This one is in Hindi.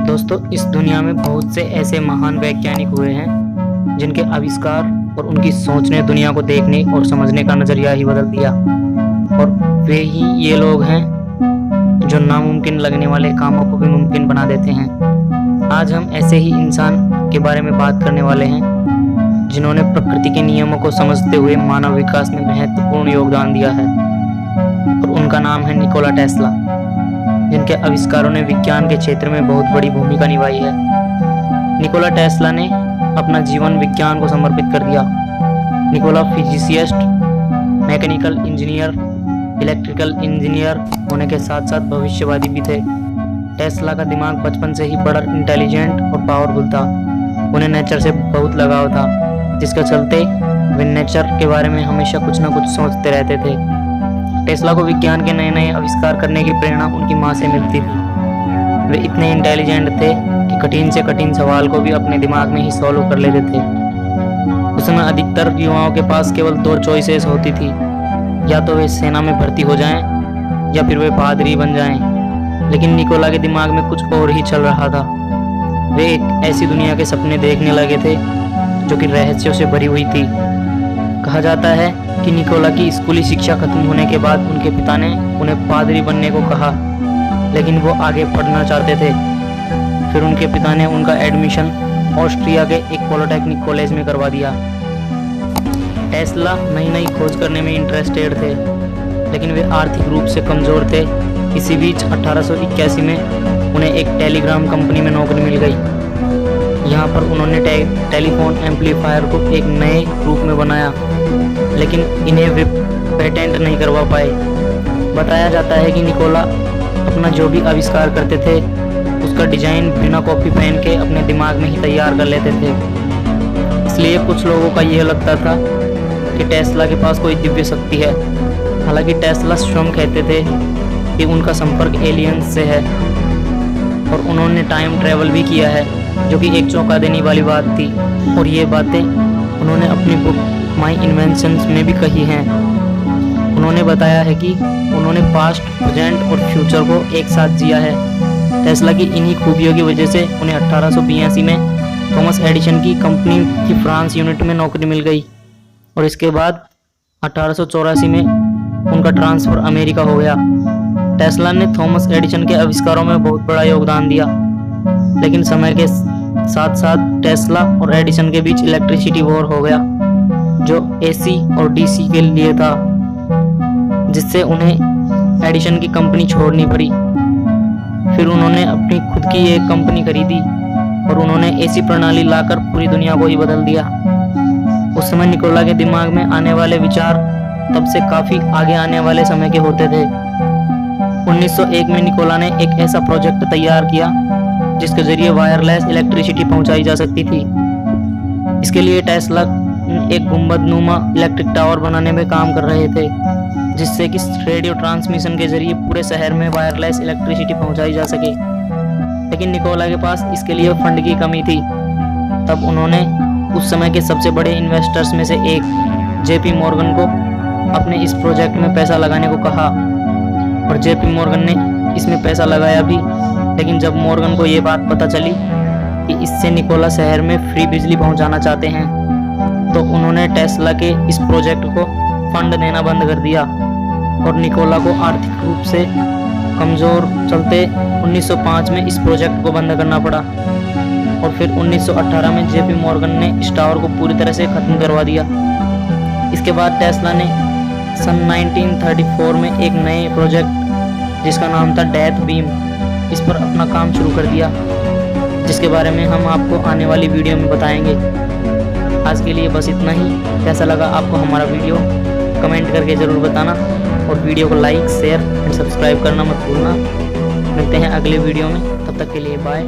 दोस्तों, इस दुनिया में बहुत से ऐसे महान वैज्ञानिक हुए हैं जिनके आविष्कार और उनकी सोच ने दुनिया को देखने और समझने का नजरिया ही बदल दिया। और वे ही ये लोग हैं जो नामुमकिन लगने वाले कामों को भी मुमकिन बना देते हैं। आज हम ऐसे ही इंसान के बारे में बात करने वाले हैं जिन्होंने प्रकृति के नियमों को समझते हुए मानव विकास में महत्वपूर्ण योगदान दिया है, और उनका नाम है निकोला टेस्ला, जिनके आविष्कारों ने विज्ञान के क्षेत्र में बहुत बड़ी भूमिका निभाई है। निकोला टेस्ला ने अपना जीवन विज्ञान को समर्पित कर दिया। Nikola physicist, mechanical engineer, electrical engineer होने के साथ साथ भविष्यवादी भी थे। टेस्ला का दिमाग बचपन से ही बड़ा इंटेलिजेंट और पावरफुल था। उन्हें नेचर से बहुत लगाव था, जिसके चलते वे नेचर के बारे में हमेशा कुछ न कुछ सोचते रहते थे। टेस्ला को विज्ञान के नए नए आविष्कार करने की प्रेरणा उनकी माँ से मिलती थी। वे इतने इंटेलिजेंट थे कि कठिन से कठिन सवाल को भी अपने दिमाग में ही सॉल्व कर लेते थे। उस समय अधिकतर युवाओं के पास केवल दो चॉइसेस होती थी, या तो वे सेना में भर्ती हो जाएं या फिर वे पादरी बन जाएं। लेकिन निकोला के दिमाग में कुछ और ही चल रहा था। वे एक ऐसी दुनिया के सपने देखने लगे थे जो कि रहस्यों से भरी हुई थी। कहा जाता है कि निकोला की स्कूली शिक्षा खत्म होने के बाद उनके पिता ने उन्हें पादरी बनने को कहा, लेकिन वो आगे पढ़ना चाहते थे। फिर उनके पिता ने उनका एडमिशन ऑस्ट्रिया के एक पॉलिटेक्निक कॉलेज में करवा दिया। टेस्ला नई नई खोज करने में इंटरेस्टेड थे, लेकिन वे आर्थिक रूप से कमज़ोर थे। इसी बीच 1881 में उन्हें एक टेलीग्राम कंपनी में नौकरी मिल गई। यहाँ पर उन्होंने टेलीफोन एम्पलीफायर को एक नए रूप में बनाया, लेकिन इन्हें वे पेटेंट नहीं करवा पाए। बताया जाता है कि निकोला अपना जो भी आविष्कार करते थे उसका डिजाइन बिना कॉपी पेन के अपने दिमाग में ही तैयार कर लेते थे। इसलिए कुछ लोगों का यह लगता था कि टेस्ला के पास कोई दिव्य शक्ति है। हालांकि टेस्ला स्वयं कहते थे कि उनका संपर्क एलियंस से है, और उन्होंने टाइम ट्रेवल भी किया है, जो कि एक चौंका देने वाली बात थी। और ये बातें उन्होंने अपनी बुक माई इन्वेंशंस में भी कही हैं। उन्होंने बताया है कि उन्होंने पास्ट, प्रेजेंट और फ्यूचर को एक साथ जिया है। टेस्ला की इन्हीं खूबियों की वजह से उन्हें 1882 में थॉमस एडिसन की कंपनी की फ्रांस यूनिट में नौकरी मिल गई, और इसके बाद 1884 में उनका ट्रांसफ़र अमेरिका हो गया। टेस्ला ने थॉमस एडिसन के आविष्कारों में बहुत बड़ा योगदान दिया, लेकिन समय के साथ साथ टेस्ला और एडिसन के बीच इलेक्ट्रिसिटी वॉर हो गया, जो एसी और डीसी के लिए था, जिससे उन्हें एडिसन की कंपनी छोड़नी पड़ी। फिर उन्होंने अपनी खुद की एक कंपनी खरीदी और उन्होंने एसी प्रणाली लाकर पूरी दुनिया को ही बदल दिया। उस समय निकोला के दिमाग में आने वाले विचार तब से काफ़ी आगे आने वाले समय के होते थे। 1901 में निकोला ने एक ऐसा प्रोजेक्ट तैयार किया जिसके जरिए वायरलेस इलेक्ट्रिसिटी पहुंचाई जा सकती थी। इसके लिए टेस्ला एक गुंबदनुमा इलेक्ट्रिक टावर बनाने में काम कर रहे थे, जिससे कि रेडियो ट्रांसमिशन के जरिए पूरे शहर में वायरलेस इलेक्ट्रिसिटी पहुंचाई जा सके। लेकिन निकोला के पास इसके लिए फंड की कमी थी। तब उन्होंने उस समय के सबसे बड़े इन्वेस्टर्स में से एक जेपी मॉर्गन को अपने इस प्रोजेक्ट में पैसा लगाने को कहा, और जेपी मॉर्गन ने इसमें पैसा लगाया भी। लेकिन जब मॉर्गन को ये बात पता चली कि इससे निकोला शहर में फ्री बिजली पहुंचाना चाहते हैं, तो उन्होंने टेस्ला के इस प्रोजेक्ट को फंड देना बंद कर दिया, और निकोला को आर्थिक रूप से कमज़ोर चलते 1905 में इस प्रोजेक्ट को बंद करना पड़ा। और फिर 1918 में जेपी मॉर्गन ने इस टावर को पूरी तरह से ख़त्म करवा दिया। इसके बाद टेस्ला ने सन 1934 में एक नए प्रोजेक्ट जिसका नाम था डेथ बीम, इस पर अपना काम शुरू कर दिया, जिसके बारे में हम आपको आने वाली वीडियो में बताएंगे। आज के लिए बस इतना ही। कैसा लगा आपको हमारा वीडियो, कमेंट करके ज़रूर बताना, और वीडियो को लाइक, शेयर एंड सब्सक्राइब करना मत भूलना। मिलते हैं अगले वीडियो में, तब तक के लिए बाय।